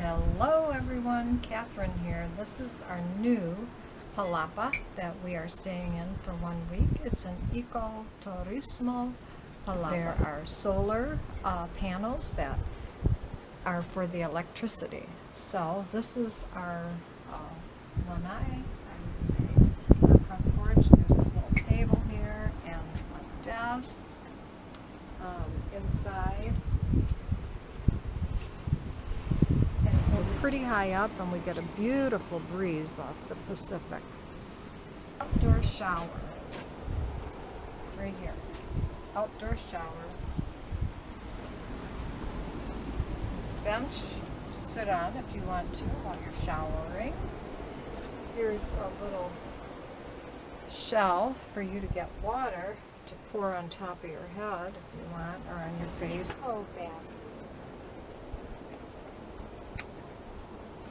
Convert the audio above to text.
Hello everyone, Catherine here. This is our new palapa that we are staying in for 1 week. It's an eco-turismo palapa. There are solar panels that are for the electricity. So this is our lanai, I would say, our front porch. There's a little table here and a desk inside. We're pretty high up and we get a beautiful breeze off the Pacific. Outdoor shower, right here. Outdoor shower. There's a bench to sit on if you want to while you're showering. Here's a little shell for you to get water to pour on top of your head if you want, or on your face. Oh, bath.